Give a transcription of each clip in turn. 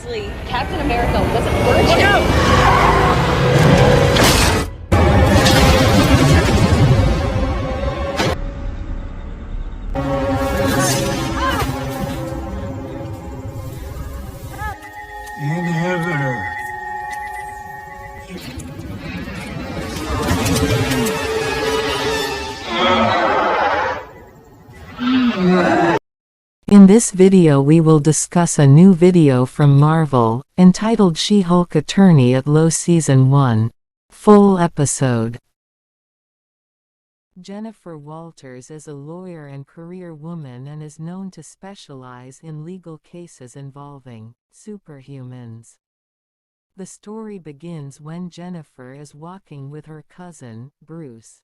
Obviously, Captain America was a virgin. Look Inhibitor. In this video we will discuss a new video from Marvel, entitled She-Hulk Attorney at Law Season 1. Full episode. Jennifer Walters is a lawyer and career woman and is known to specialize in legal cases involving superhumans. The story begins when Jennifer is walking with her cousin, Bruce.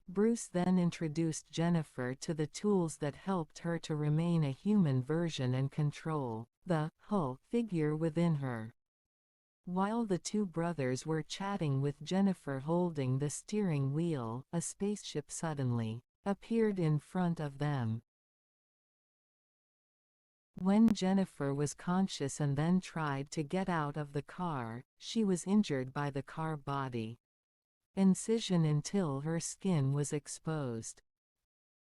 Bruce then introduced Jennifer to the tools that helped her to remain a human version and control the Hulk figure within her. While the two brothers were chatting with Jennifer holding the steering wheel, a spaceship suddenly appeared in front of them. When Jennifer was conscious and then tried to get out of the car, she was injured by the car body incision until her skin was exposed.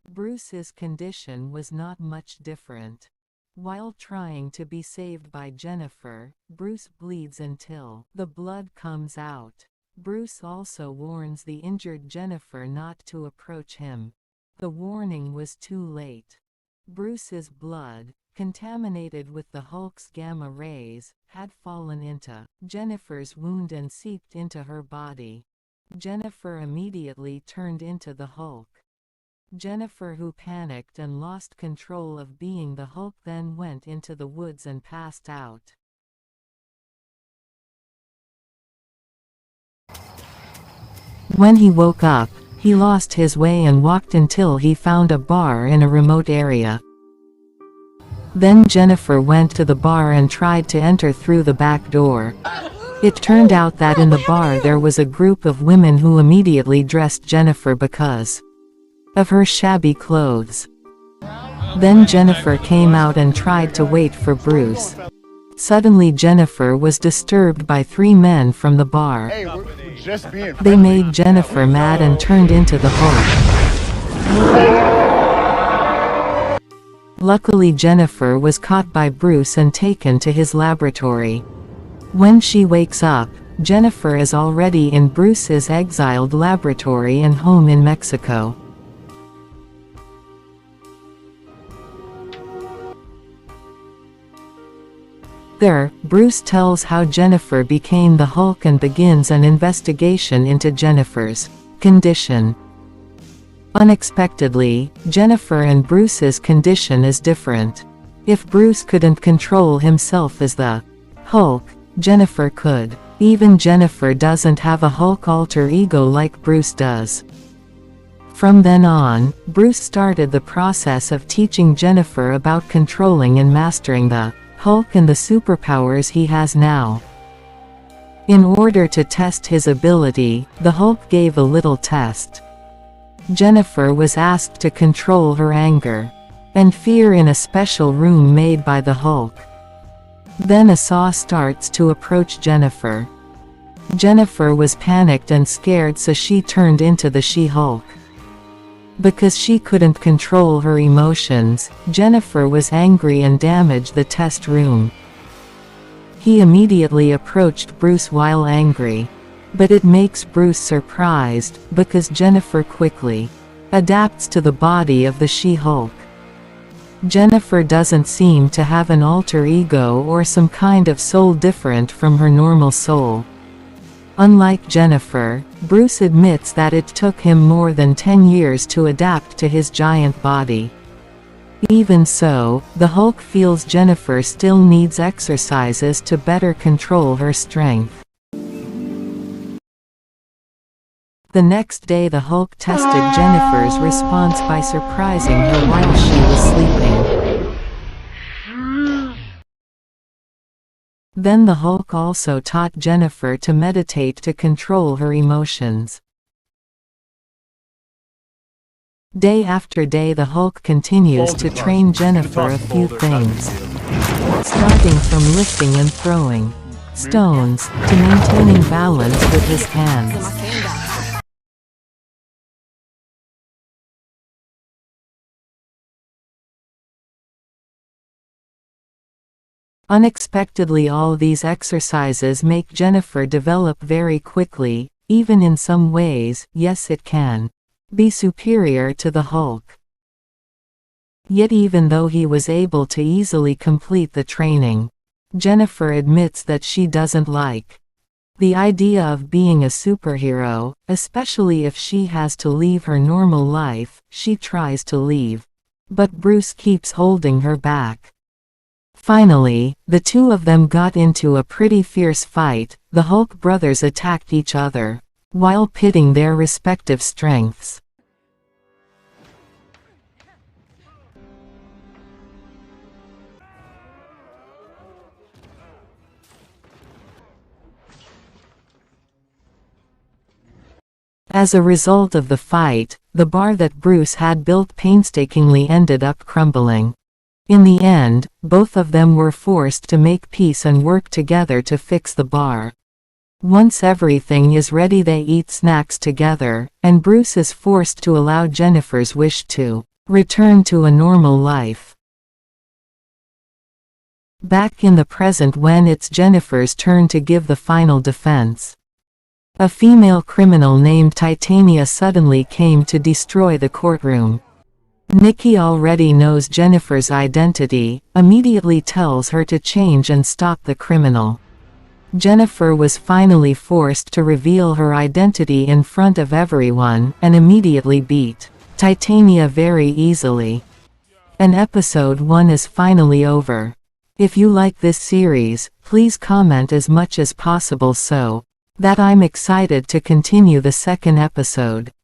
Bruce's condition was not much different. While trying to be saved by Jennifer, Bruce bleeds until the blood comes out. Bruce also warns the injured Jennifer not to approach him. The warning was too late. Bruce's blood, contaminated with the Hulk's gamma rays, had fallen into Jennifer's wound and seeped into her body. Jennifer immediately turned into the Hulk. Jennifer, who panicked and lost control of being the Hulk, then went into the woods and passed out. When he woke up, he lost his way and walked until he found a bar in a remote area. Then Jennifer went to the bar and tried to enter through the back door. It turned out that in the bar there was a group of women who immediately dressed Jennifer because of her shabby clothes. Then Jennifer came out and tried to wait for Bruce. Suddenly Jennifer was disturbed by three men from the bar. They made Jennifer mad and turned into the Hulk. Luckily Jennifer was caught by Bruce and taken to his laboratory. When she wakes up, Jennifer is already in Bruce's exiled laboratory and home in Mexico. There, Bruce tells how Jennifer became the Hulk and begins an investigation into Jennifer's condition. Unexpectedly, Jennifer and Bruce's condition is different. If Bruce couldn't control himself as the Hulk, Jennifer could. Even Jennifer doesn't have a Hulk alter ego like Bruce does. From then on, Bruce started the process of teaching Jennifer about controlling and mastering the Hulk and the superpowers he has now. In order to test his ability, the Hulk gave a little test. Jennifer was asked to control her anger and fear in a special room made by the Hulk. Then a saw starts to approach Jennifer. Jennifer was panicked and scared, so she turned into the She-Hulk. Because she couldn't control her emotions, Jennifer was angry and damaged the test room. He immediately approached Bruce while angry. But it makes Bruce surprised, because Jennifer quickly adapts to the body of the She-Hulk. Jennifer doesn't seem to have an alter ego or some kind of soul different from her normal soul. Unlike Jennifer, Bruce admits that it took him more than 10 years to adapt to his giant body. Even so, the Hulk feels Jennifer still needs exercises to better control her strength. The next day the Hulk tested Jennifer's response by surprising her while she was sleeping. Then the Hulk also taught Jennifer to meditate to control her emotions. Day after day the Hulk continues to train Jennifer a few things. starting from lifting and throwing stones, to maintaining balance with his hands. Unexpectedly, all these exercises make Jennifer develop very quickly, even in some ways. Yes, it can be superior to the Hulk. Yet even though he was able to easily complete the training, Jennifer admits that she doesn't like the idea of being a superhero, especially if she has to leave her normal life. She tries to leave, but Bruce keeps holding her back. Finally, the two of them got into a pretty fierce fight. The Hulk brothers attacked each other, while pitting their respective strengths. As a result of the fight, the bar that Bruce had built painstakingly ended up crumbling. In the end, both of them were forced to make peace and work together to fix the bar. Once everything is ready, they eat snacks together, and Bruce is forced to allow Jennifer's wish to return to a normal life. Back in the present, when it's Jennifer's turn to give the final defense, a female criminal named Titania suddenly came to destroy the courtroom. Nikki already knows Jennifer's identity, immediately tells her to change and stop the criminal. Jennifer was finally forced to reveal her identity in front of everyone, and immediately beat Titania very easily. And episode 1 is finally over. If you like this series, please comment as much as possible so that I'm excited to continue the second episode.